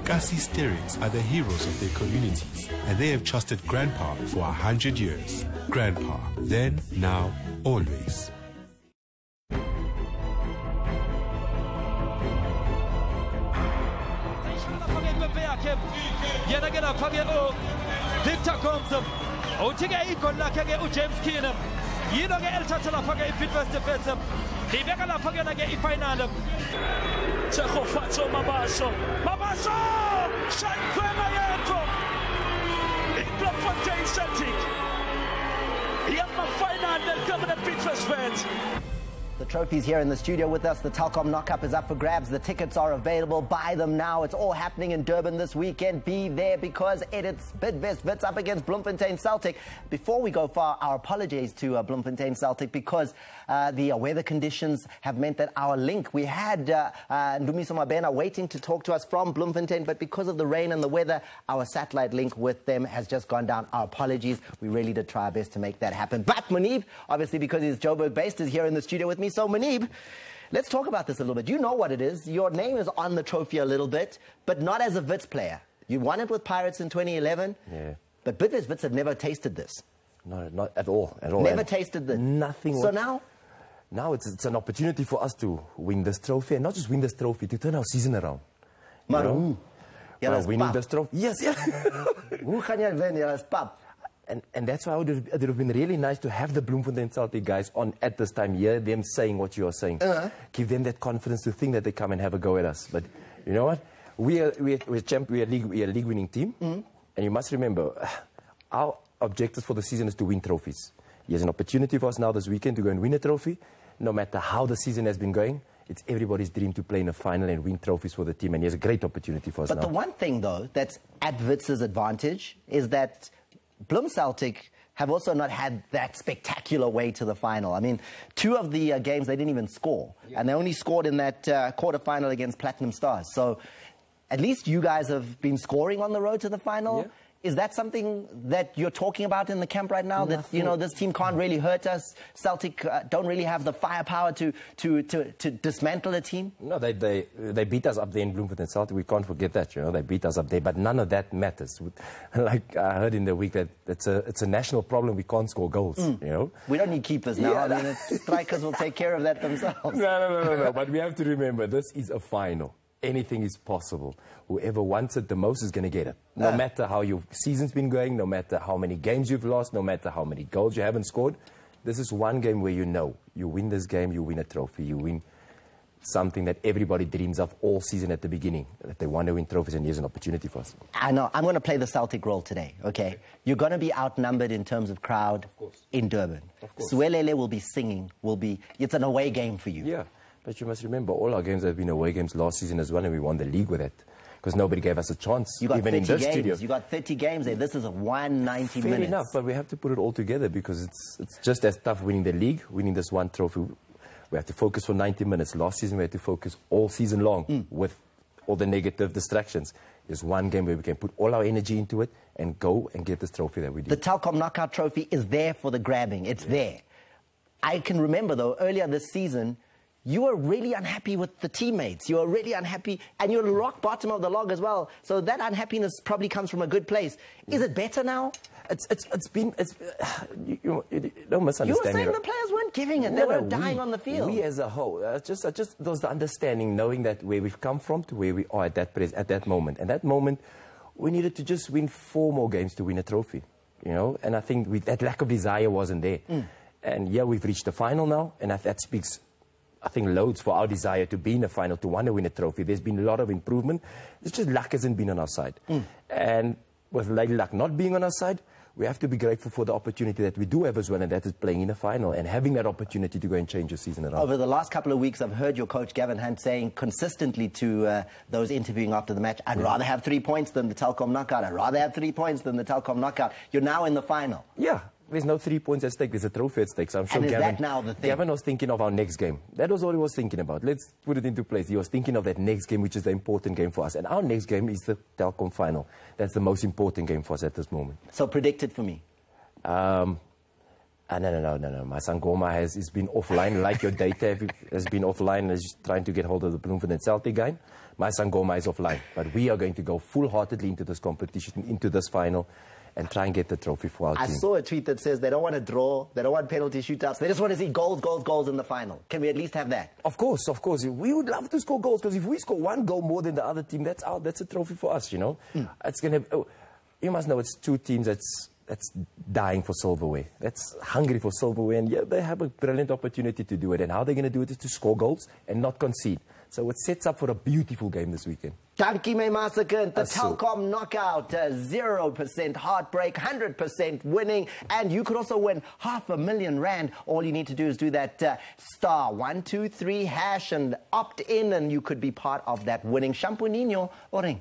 Kasi Steerings are the heroes of their communities, and they have trusted Grandpa for 100 years. Grandpa, then, now, always. Victor comes up. Otiga ikolla kage James Keenum. Yino ge eltata la faga ifitwas defensive. Libeka la faga ge ifinalum. Tsehofatso Mabaso. Mabaso! Shankwema yeto. Bloemfontein Celtic. Yamma final del Governor Pitwas fans. The trophy's here in the studio with us. The Telkom Knockup is up for grabs. The tickets are available. Buy them now. It's all happening in Durban this weekend. Be there because it's Bidvest Wits up against Bloemfontein Celtic. Before we go far, our apologies to Bloemfontein Celtic because the weather conditions have meant that our link, we had Ndumiso Mabena waiting to talk to us from Bloemfontein, but because of the rain and the weather, our satellite link with them has just gone down. Our apologies. We really did try our best to make that happen. But Munib, obviously because he's Joburg based, is here in the studio with me. So Munib, let's talk about this a little bit. You know what it is. Your name is on the trophy a little bit, but not as a Wits player. You won it with Pirates in 2011. Yeah. But Bidvest Wits have never tasted this. No, not at all. Never tasted this. Nothing. So now? Now it's an opportunity for us to win this trophy, and not just win this trophy, to turn our season around. Maru. Winning this trophy. Yes, yeah. And that's why it would have been really nice to have the Bloemfontein Celtic guys on at this time, hear them saying what you are saying. Give them that confidence to think that they come and have a go at us. But you know what? We're a league-winning team. And you must remember, our objectives for the season is to win trophies. Here's an opportunity for us now this weekend to go and win a trophy. No matter how the season has been going, it's everybody's dream to play in a final and win trophies for the team. And here's a great opportunity for us now. But the one thing, though, that's at Wits' advantage is that Bloem Celtic have also not had that spectacular way to the final. I mean, 2 of the games they didn't even score. Yeah. And they only scored in that quarterfinal against Platinum Stars. So at least you guys have been scoring on the road to the final. Yeah. Is that something that you're talking about in the camp right now? That, you know, this team can't really hurt us? Celtic don't really have the firepower to dismantle a team? No, they beat us up there in Bloemfontein Celtic. We can't forget that, you know. They beat us up there, but none of that matters. Like I heard in the week that it's a national problem. We can't score goals, you know. We don't need keepers now. Yeah. I mean, strikers will take care of that themselves. No. But we have to remember, this is a final. Anything is possible. Whoever wants it the most is going to get it. No matter how your season's been going, no matter how many games you've lost, no matter how many goals you haven't scored, this is one game where you know you win this game, you win a trophy, you win something that everybody dreams of all season at the beginning, that they want to win trophies, and here's an opportunity for us. I know. I'm going to play the Celtic role today, okay? You're going to be outnumbered in terms of crowd in Durban. Suelele will be singing, it's an away game for you. Yeah. But you must remember, all our games have been away games last season as well, and we won the league with it. Because nobody gave us a chance, even in this studio. You got 30 games there. This is a 190 minutes. Fair enough, but we have to put it all together because it's just as tough winning the league, winning this one trophy. We have to focus for 90 minutes. Last season, we had to focus all season long with all the negative distractions. There's one game where we can put all our energy into it and go and get this trophy that we did. The Telkom Knockout Trophy is there for the grabbing. It's there. I can remember, though, earlier this season, you were really unhappy with the teammates. You were really unhappy, and you're rock bottom of the log as well. So that unhappiness probably comes from a good place. Is it better now? You don't misunderstand. You were saying the players weren't giving it. They were dying on the field. We as a whole, just there was the understanding, knowing that where we've come from to where we are at that moment. And that moment, we needed to just win 4 more games to win a trophy. You know, and I think that lack of desire wasn't there. And yeah, we've reached the final now, and that speaks, I think, loads for our desire to be in a final, to want to win a trophy. There's been a lot of improvement. It's just luck hasn't been on our side. And with Lady Luck not being on our side, we have to be grateful for the opportunity that we do have as well, and that is playing in a final and having that opportunity to go and change your season around. Over the last couple of weeks, I've heard your coach, Gavin Hunt, saying consistently to those interviewing after the match, I'd rather have 3 points than the Telkom Knockout. I'd rather have 3 points than the Telkom Knockout. You're now in the final. Yeah. There's no 3 points at stake. There's a trophy at stake. So I'm sure Gavin was thinking of our next game. That was all he was thinking about. Let's put it into place. He was thinking of that next game, which is the important game for us. And our next game is the Telkom final. That's the most important game for us at this moment. So predict it for me. No. My son Goma has been offline, like your data has been offline, is trying to get hold of the Bloemfontein Celtic game. My son Goma is offline. But we are going to go full-heartedly into this competition, into this final, and try and get the trophy for our team. I saw a tweet that says they don't want to draw, they don't want penalty shootouts, they just want to see goals in the final. Can we at least have that? Of course. We would love to score goals, because if we score one goal more than the other team, that's a trophy for us, you know. It's going to... you must know it's two teams that's dying for silverware, that's hungry for silverware, and yeah, they have a brilliant opportunity to do it. And how they're going to do it is to score goals and not concede. So it sets up for a beautiful game this weekend. Dankie my massacre, the Telkom knockout, 0% heartbreak, 100% winning, and you could also win R500,000. All you need to do is do that *123# and opt in, and you could be part of that winning. Shampoo Nino, Oring.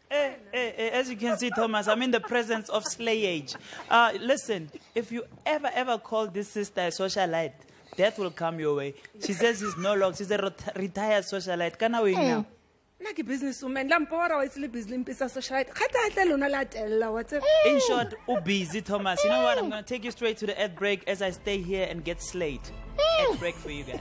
As you can see, Thomas, I'm in the presence of slayage. Listen, if you ever call this sister a socialite, death will come your way. She says she's no longer, she's a retired socialite. Can I win now? Like a businesswoman, In short, busy, Thomas. You know what? I'm going to take you straight to the ad break as I stay here and get slayed. Ad break for you guys.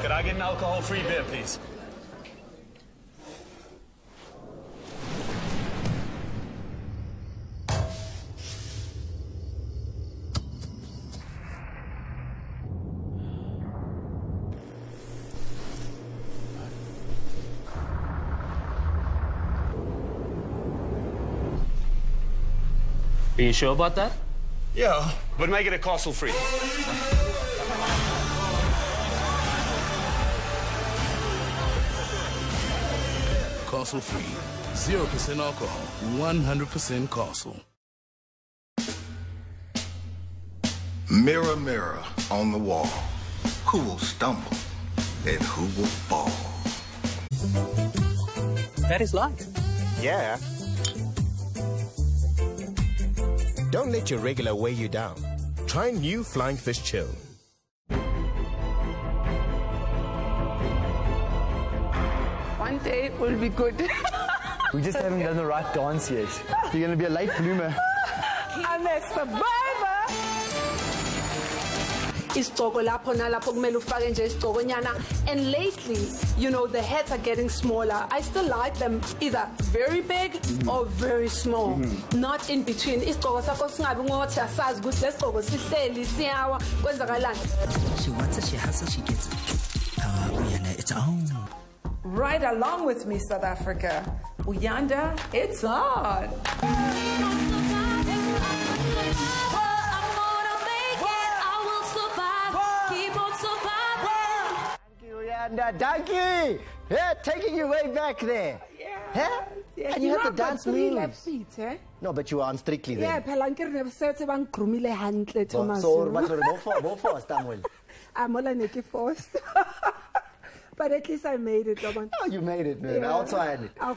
Could I get an alcohol-free beer, please? Are you sure about that? Yeah, but make it a castle-free. Castle free, 0% alcohol, 100% Castle. Mirror, mirror on the wall, who will stumble and who will fall? That is life. Yeah. Don't let your regular weigh you down. Try new Flying Fish Chill. One day it will be good. We just haven't done the right dance yet. You're going to be a late bloomer. I'm a survivor. And lately, you know, the heads are getting smaller. I still like them either very big or very small, not in between. So what she has, she gets its own. Right along with me, South Africa. Uyanda, it's on. Dankie! Yeah, taking you way back there. Yeah. Huh? Yeah, And you had the dance moves. left feet, eh? No, but you were on Strictly Yeah, then. Pelankir never said to one krumile handle, Thomas. So, what for, Samuel? I'm all a forced. But at least I made it, Thomas. Oh, you made it, man. Yeah.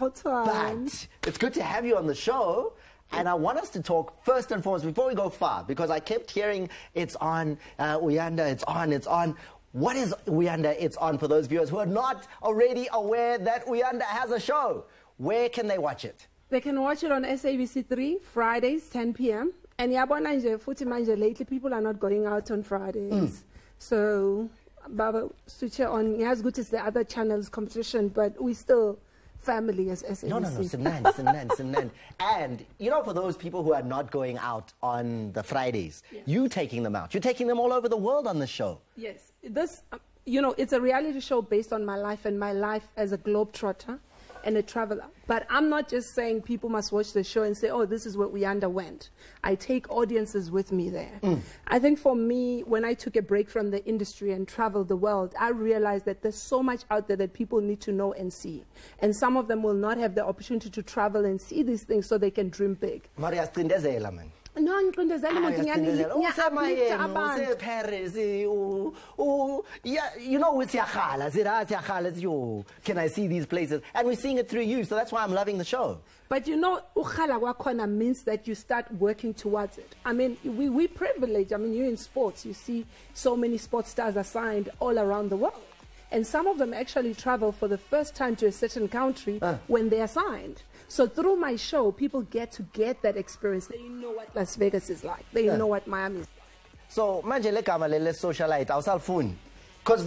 But it's good to have you on the show. And I want us to talk first and foremost, before we go far, because I kept hearing it's on, Uyanda, it's on. What is Uyanda It's On for those viewers who are not already aware that Uyanda has a show? Where can they watch it? They can watch it on SABC3, Fridays, 10 p.m. And yabona nje futhi manje lately people are not going out on Fridays. So Baba switch it on. As good as the other channels competition, but we still family as SABC. No, Simnan. And, you know, for those people who are not going out on the Fridays, you taking them out. You're taking them all over the world on the show. Yes. This, you know, it's a reality show based on my life and my life as a globetrotter and a traveler. But I'm not just saying people must watch the show and say, oh, this is what we underwent. I take audiences with me there. I think for me, when I took a break from the industry and traveled the world, I realized that there's so much out there that people need to know and see. And some of them will not have the opportunity to travel and see these things so they can dream big. Maria Strindezela, man. No, ngicindezela umuntu ngiyalift Paris. Yeah, you know it's Yakhala. Yo, can I see these places? And we're seeing it through you, so that's why I'm loving the show. But you know, ukhala kwakhona means that you start working towards it. I mean, we privilege. I mean, you're in sports. You see so many sports stars are signed all around the world. And some of them actually travel for the first time to a certain country when they are signed. So through my show, people get to get that experience. They know what Las Vegas is like. They know what Miami is like. So, manje le gama le socialite, awusalifuni. Because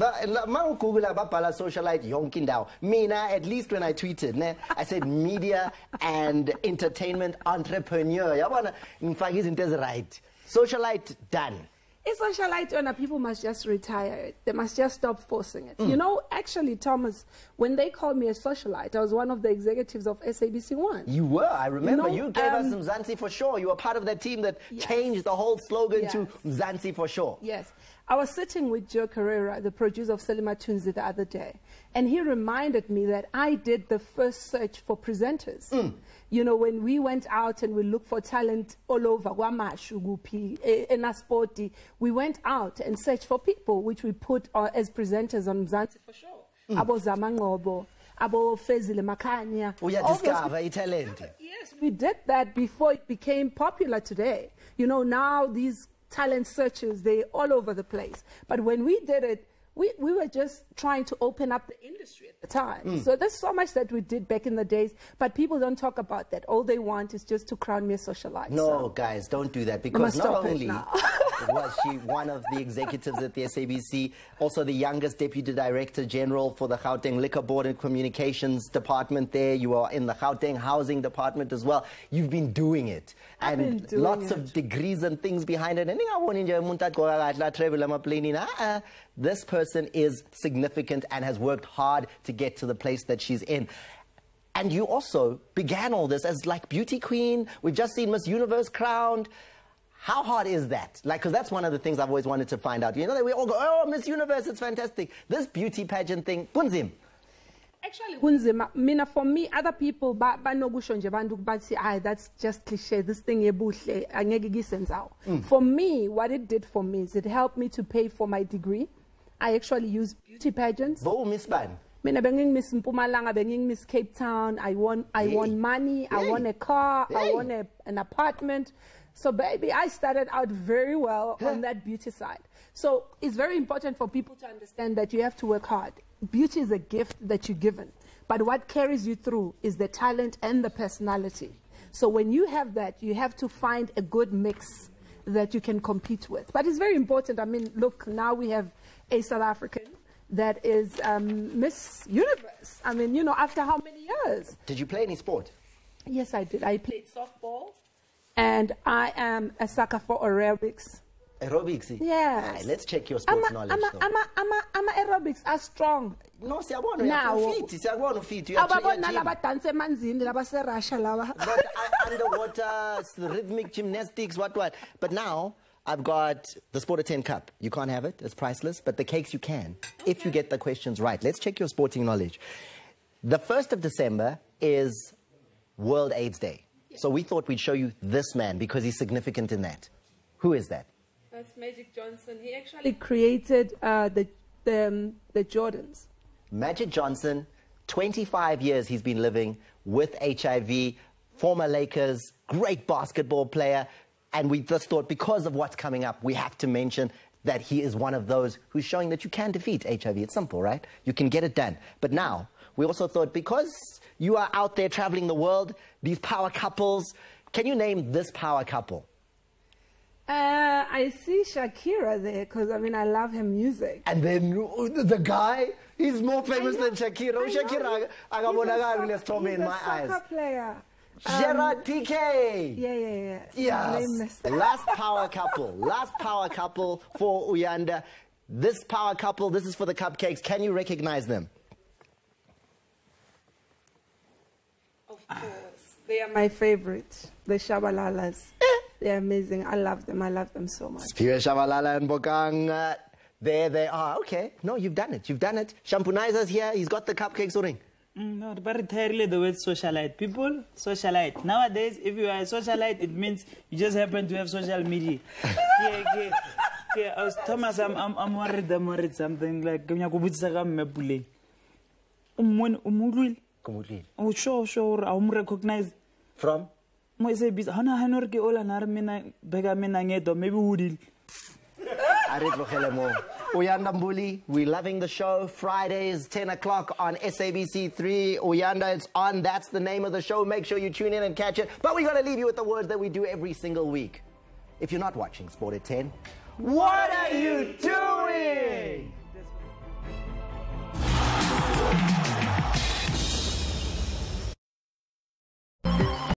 Google ababhala socialite yonke indawo. Mina, at least when I tweeted, ne, I said media and entertainment entrepreneur. Yabona ngifaka izinto eziright. Socialite done. It's socialite owner. People must just retire it. They must just stop forcing it. You know, actually, Thomas, when they called me a socialite, I was one of the executives of SABC1. You were. I remember. You gave us some Mzansi for sure. You were part of that team that changed the whole slogan to Mzansi for sure. Yes. I was sitting with Joe Carrera, the producer of Selima Tunzi, the other day, and he reminded me that I did the first search for presenters. You know, when we went out and we looked for talent all over, Wamashu, Gupi, Enaspoti, we went out and searched for people, which we put as presenters on Mzansi for sure. Abo Zamangobo, Abo Fezile Makanya. We discover talent. Yes, we did that before it became popular today. You know, now these talent searches, they're all over the place. But when we did it, we were just trying to open up the industry at the time. So there's so much that we did back in the days, but people don't talk about that. All they want is just to crown me a socialite. No, guys, don't do that, because not only was she one of the executives at the SABC, also the youngest Deputy Director General for the Gauteng Liquor Board and Communications Department there. You are in the Gauteng Housing Department as well. You've been doing it. And lots of degrees and things behind it. And this person is significant and has worked hard to get to the place that she's in. And you also began all this as like beauty queen. We've just seen Miss Universe crowned. How hard is that? Like, because that's one of the things I've always wanted to find out. You know, that we all go, oh, Miss Universe, it's fantastic. This beauty pageant thing, kunzim. Actually, kunzima. Mina, for me, other people, that's just cliche. This thing, for me, what it did for me is it helped me to pay for my degree. I actually use beauty pageants. Miss Ban. Mina benging Miss Mpumalanga, benging Miss Cape Town. I won money. I won a car. I won an apartment. So, baby, I started out very well on that beauty side. So it's very important for people to understand that you have to work hard. Beauty is a gift that you're given. But what carries you through is the talent and the personality. So when you have that, you have to find a good mix that you can compete with. But it's very important. I mean, look, now we have a South African that is Miss Universe. I mean, you know, after how many years? Did you play any sport? Yes, I did. I played softball, and I am a sucker for aerobics. Aerobics? Yes. Right, let's check your sports knowledge. I'm aerobics are strong. No, siyabona uyafit. Siyabona ufit. Uyachila. But underwater, rhythmic gymnastics, what. But now, I've got the Sport of 10 Cup. You can't have it. It's priceless. But the cakes you can, if you get the questions right. Let's check your sporting knowledge. The 1st of December is World AIDS Day. So we thought we'd show you this man because he's significant in that. Who is that? That's Magic Johnson. He actually created the Jordans. Magic Johnson, 25 years he's been living with HIV, former Lakers, great basketball player. And we just thought, because of what's coming up, we have to mention that he is one of those who's showing that you can defeat HIV. It's simple, right? You can get it done. But now, we also thought, because you are out there traveling the world, these power couples, can you name this power couple? I see Shakira there, because, I mean, I love her music. And then the guy, he's more famous than Shakira. Shakira, he's a soccer player. Gerard Piqué. Yeah. Yes. Last power couple for Uyanda. This power couple, this is for the cupcakes. Can you recognize them? Of course. They are my favorite. The Shabalalas. They're amazing. I love them so much. Sphere Shabalala and Bokang. There they are. Okay. No, you've done it. Shampunaiza's here. He's got the cupcakes ring. No, but entirely the word socialite. People, socialite. Nowadays, if you are a socialite, it means you just happen to have social media. Thomas, I'm worried something like Mepule. Sure, I recognize. From? Maybe Woodil. Uyanda Mbuli, we're loving the show. Fridays, 10 o'clock on SABC3. Uyanda, it's on. That's the name of the show. Make sure you tune in and catch it. But we're going to leave you with the words that we do every single week. If you're not watching Sport at 10, what are you doing?